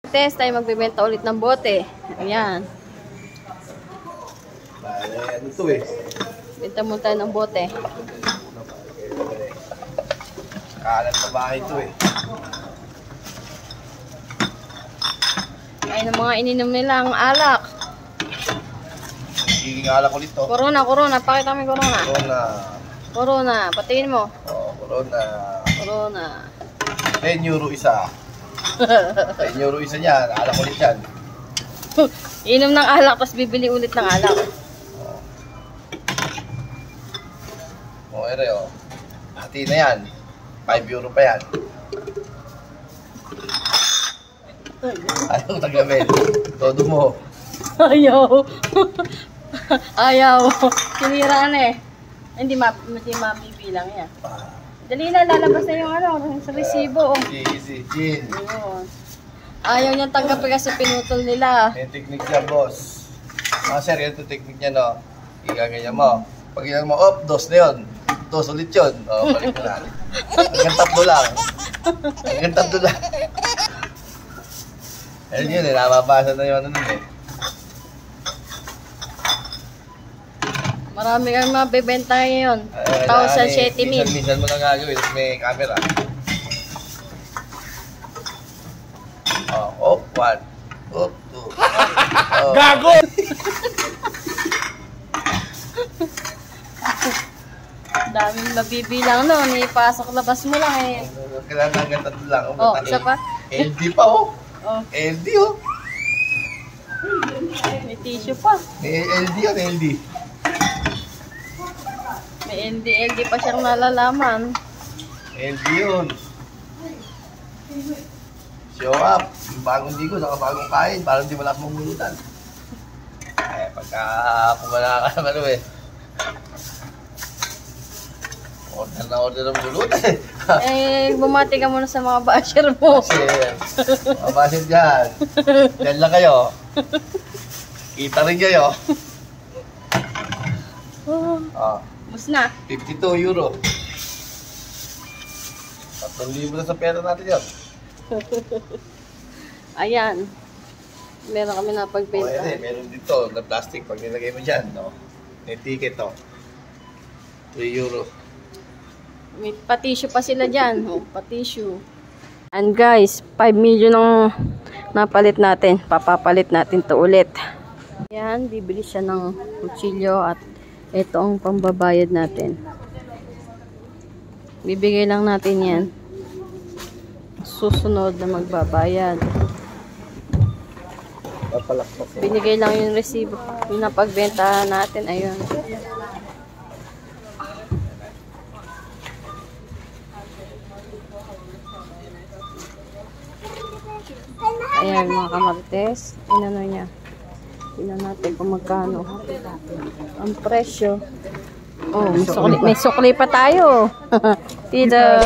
Test tayo magbebenta ulit ng bote. Ayan. Ano to eh? Benta mo tayo ng bote. Kalat na bahay to eh. Ay, ng mga ininom nila ang alak. Giging alak ulit to. Corona, corona. Pakita mo yung corona. Corona. Corona. Patingin mo. Oh, corona. Corona. 10 euro isa. 10 euro isa niyan. Alak ulit yan. Inom ng alak, tapos bibili ulit ng alak. Oh, ere oh. Hati na yan. 5 euro pa yan. Anong tagamit? Todo mo. Ayaw. Ayaw. Sinira na eh. Hindi mabibilang yan. Dali na, lalabas na yung ano, sa resibo. Easy, Jin. Ayaw niyang tanggapin kasi pinutol nila. May technique niya, boss. Sir, yan ito technique niya, no? Igaganyan mo. Pag ilan mo, dos na yun. Dos ulit yun. Balik mo na. Hanggang tatlo lang. Hanggang tatlo lang. Ayun yun eh, namabasa na yun ano eh. Marami kang mabibenta ngayon. 1,700. Minsan mo na gagawin, may camera. Oh, 1. Oh, 2. Gago! Daming mabibilang no, ipasok labas mo lang eh. Kailangan hanggang tatlo lang. Oh, isa pa? LD pa oh. Oh. LD oh. May tissue pa. May LD oh, LD. May LD pa siyang nalalaman. LD yun. Show up. Bagong digo, saka bagong kain. Parang di malakas mong mulutan. Eh, pagka pumala ka naman eh. Order ng bulutan eh. Bumati ka muna sa mga basher mo. Kasi, mga basher dyan. Dyan lang kayo. Kita rin kayo. Bus na. 52 euro. 3,000 na sa pera natin yun. Ayan. Meron kami na pagbenta. Meron dito na plastic. Pag nilagay mo dyan, no? May ticket to. 3 euro. May patisyo pa sila dyan. Oh, patisyo. And guys, 5 million ang napalit natin. Papapalit natin to ulit. Yan, bibili siya ng kutsilyo at ito ang pambabayad natin. Bibigay lang natin yan. Susunod na magbabayad. Binigay lang yung resibo. Yung napagbenta natin. Ayun. Ayan mga kamarites, inano niya. Tingnan natin kung magkano ang presyo. Oh, may sukli pa tayo. Tida.